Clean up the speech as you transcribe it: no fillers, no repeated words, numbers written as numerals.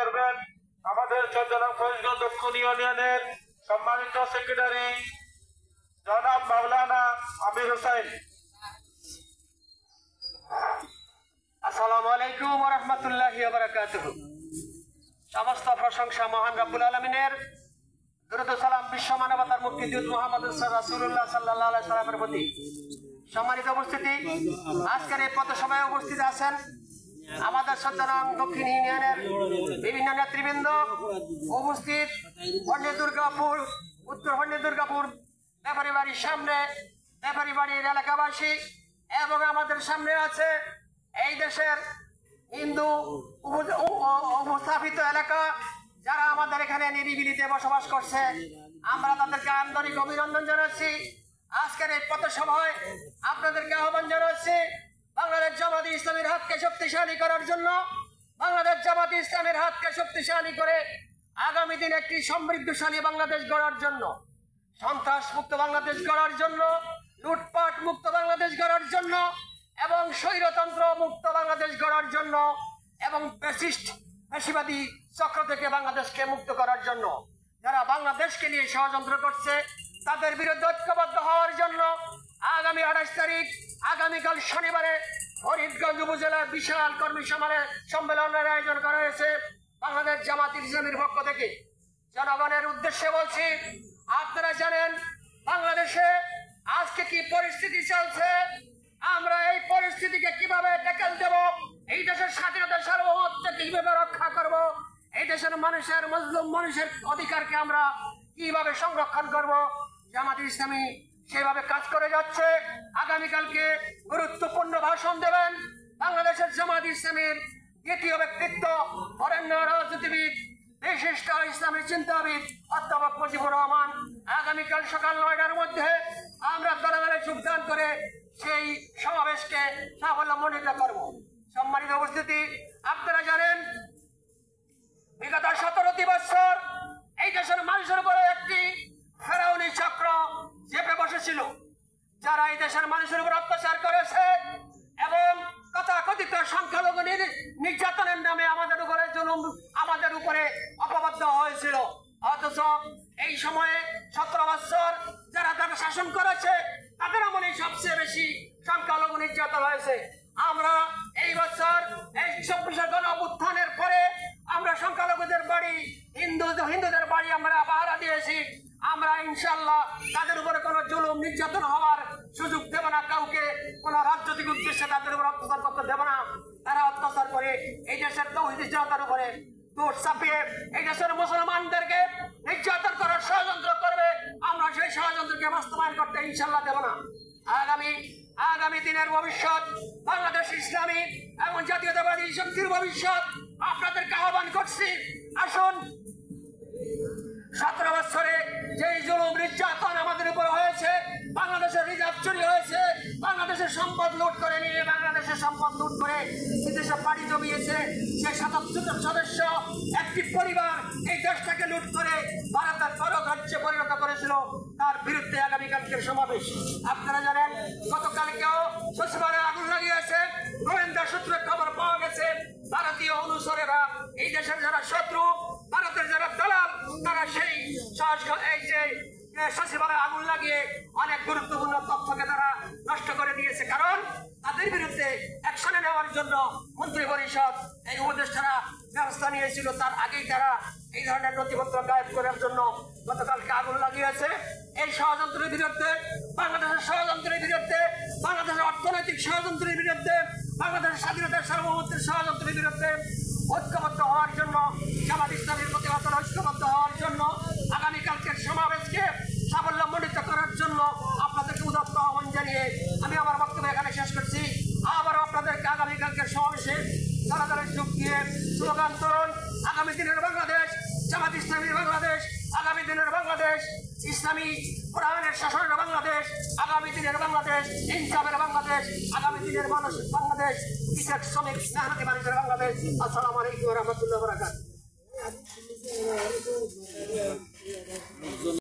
করবেন আমাদের চট্টগ্রাম ফরিদগঞ্জ দক্ষিণ ইউনিয়নের সম্মানিত সেক্রেটারি জনাব মাওলানা আমির হোসেন। আসসালামু আলাইকুম ওয়া রাহমাতুল্লাহি ওয়া বারাকাতুহু। সমস্ত প্রশংসা মহান রব্বুল আলামিনের, দরুদ ও সালাম বিশ্ব মানবতার মুক্তিদূত মুহাম্মদ রাসূলুল্লাহ সাল্লাল্লাহু আলাইহি সাল্লামের প্রতি। সম্মানিত উপস্থিতি, আজকের এই পথসভায় উপস্থিত আছেন আমাদের চট্টগ্রাম দক্ষিণ ইউনিয়নের বিভিন্ন নেতৃবৃন্দ, উপস্থিত হন্ডে দুর্গাপুর, উত্তর হন্ডে দুর্গাপুর ব্যাপারী বাড়ির সামনে ব্যাপারী বাড়ির এলাকাবাসী, এবং আমাদের সামনে আছে এই দেশের হিন্দু উপস্থাপিত এলাকা যারা আমাদের এখানে নিরিবিলিতে বসবাস করছে। আমরা তাদেরকে আন্তরিক অভিনন্দন জানাচ্ছি। আজকের এই পথসভায় আপনাদেরকে আহ্বান জানাচ্ছি বাংলাদেশ জামাতে ইসলামীর হাতকে শক্তিশালী করার জন্য, বাংলাদেশ জামাতে ইসলামীর হাতকে শক্তিশালী করে আগামী দিন একটি সমৃদ্ধশালী বাংলাদেশ গড়ার জন্য, সন্ত্রাস মুক্ত বাংলাদেশ গড়ার জন্য, লুটপাট মুক্ত বাংলাদেশ গড়ার জন্য এবং স্বৈরতন্ত্র মুক্ত বাংলাদেশ গড়ার জন্য এবং ফ্যাসিবাদী চক্র থেকে বাংলাদেশকে মুক্ত করার জন্য যারা বাংলাদেশকে নিয়ে ষড়যন্ত্র করছে তাদের বিরুদ্ধে ঐক্যবদ্ধ হওয়ার জন্য আগামী 28 তারিখ আগামীকাল শনিবারে ফরিদগঞ্জ উপজেলার বিশাল কর্মী সম্মেলনের আয়োজন করা হয়েছে বাংলাদেশ জামাতে ইসলামীর পক্ষ থেকে। জনগণের উদ্দেশ্যে বলছি, আপনারা জানেন বাংলাদেশে আজকে কি পরিস্থিতি চলছে, আমরা এই পরিস্থিতিকে কিভাবে ট্যাকেল দেব, এই দেশের স্বাধীনতা সার্বভৌমত্বকে কিভাবে রক্ষা করব, এই দেশের মানুষের মজলুম মানুষের অধিকারকে আমরা কিভাবে সংরক্ষণ করব, জামাতে ইসলামী সেভাবে কাজ করে যাচ্ছে। আগামীকালকে গুরুত্বপূর্ণ ভাষণ দেবেন বাংলাদেশের জামাতে ইসলামীর দ্বিতীয় ব্যক্তিত্ব, বরেণ্য রাজনীতিবিদ, বিশিষ্ট ইসলামী চিন্তাবিদ অধ্যাপক মুজিবুর রহমান। আগামীকাল সকাল 9টার মধ্যে আমরা দলে যোগদান করে সেই সমাবেশকে সাফল্যমণ্ডিত করব। সম্মানিত উপস্থিতি, আপনারা জানেন বিগত 17 বছর এই দেশের মানুষের উপরে একটি ফেরাউনি চক্র চেপে বসেছিল, যারা এই দেশের মানুষের উপর অত্যাচার করেছে এবং তথাকথিত সংখ্যালঘু নির্যাতনের নামে আমাদের উপরে অপবাদ্য হয়েছিল। অথচ এই সময়ে 17 বছর যারা তারা শাসন করেছে তাদের আমলে সবচেয়ে বেশি সংখ্যালঘু নির্যাতন হয়েছে। আমরা এই বছর এই 24 গণ অভ্যুত্থানের পরে আমরা সংখ্যালঘুদের বাড়ি, হিন্দুদের বাড়ি আমরা পাহারা দিয়েছি। আমরা ইনশাল্লাহ তাদের উপরে কোনো জুলুম নির্যাতন হওয়ার সুযোগ দেব না, কাউকে কোনো রাজনৈতিক উদ্দেশ্যে তাদের উপর অত্যাচার করতে দেব না। তারা অত্যাচার করে এই দেশের তৌহিদি জনতার উপরে দোষ চাপিয়ে এই দেশের মুসলমানদেরকে নির্যাতন করার ষড়যন্ত্র করবে, আমরা সেই ষড়যন্ত্রকে বাস্তবায়ন করতে ইনশাল্লাহ দেব না। আগামী দিনের ভবিষ্যৎ বাংলাদেশ ইসলামী এবং জাতীয়তাবাদী শক্তির ভবিষ্যৎ আপনাদেরকে আহ্বান করছি, আসুন 17 বছরে যেই জুলুম নির্যাতন আমাদের উপর হয়েছে, বাংলাদেশের রিজার্ভ চুরি হয়েছে, বাংলাদেশের সম্পদ লুট করে নিয়ে বাংলাদেশের সম্পদ লুট করে বিদেশে পাড়ি জমিয়েছে, সেই 77 সদস্য একটি পরিবার এই দেশটাকে লুট করে ভারতের পররাজ্যে পরিণত করেছিল, তার বিরুদ্ধে আগামীকালকের সমাবেশ। আপনারা জানেন গতকালকেও সচিবালয়ে আগুন লাগিয়েছে, গোয়েন্দা সূত্রে খবর পাওয়া গেছে ভারতীয় অনুসারীরা এই দেশের যারা শত্রু, ভারতের যারা দালাল, তারা সেই সচিবালয়ে আগুন লাগিয়ে অনেক গুরুত্বপূর্ণ তথ্যকে তারা নষ্ট করে দিয়েছে। কারণ তাদের বিরুদ্ধে অ্যাকশনে নেওয়ার জন্য মন্ত্রী পরিষদ এই উপদেষ্টারা ব্যবস্থা নিয়েছিল, তার আগেই তারা এই ধরনের নথিপত্র গায়েব করার জন্য গতকালকে আগুন লাগিয়েছে। এই ষড়যন্ত্রের বিরুদ্ধে, বাংলাদেশের ষড়যন্ত্রের বিরুদ্ধে, বাংলাদেশের অর্থনৈতিক ষড়যন্ত্রের বিরুদ্ধে, বাংলাদেশের স্বাধীনতার সার্বভৌমত্বের ষড়যন্ত্রের বিরুদ্ধে ঐক্যবদ্ধ হওয়ার জন্য, জামাত ইসলামীর প্রতিবাদ ঐক্যবদ্ধ হওয়ার জন্য, আগামীকালকের সমাবেশকে সাফল্যমণ্ডিত করার জন্য আপনাদেরকে উদাত্ত আহ্বান জানিয়ে আমি আমার বক্তব্য এখানে শেষ করছি। আবারও আপনাদেরকে আগামীকালকের সমাবেশে দলে যোগ দিয়ে স্লোগান তুলুন, আগামী দিনের বাংলাদেশ, জামাত ইসলামীর বাংলাদেশ, আগামী দিনের বাংলাদেশ, ইসলামী কোরআনের শাসনের বাংলাদেশ, আগামী দিনের বাংলাদেশ, ইনসাফের বাংলাদেশ, আগামী দিনের মানুষ বাংলাদেশ, কৃষক শ্রমিক মেহনতি মানুষের বাংলাদেশ। আসসালামু আলাইকুম ওয়া রাহমাতুল্লাহি ওয়া বারাকাতুহু।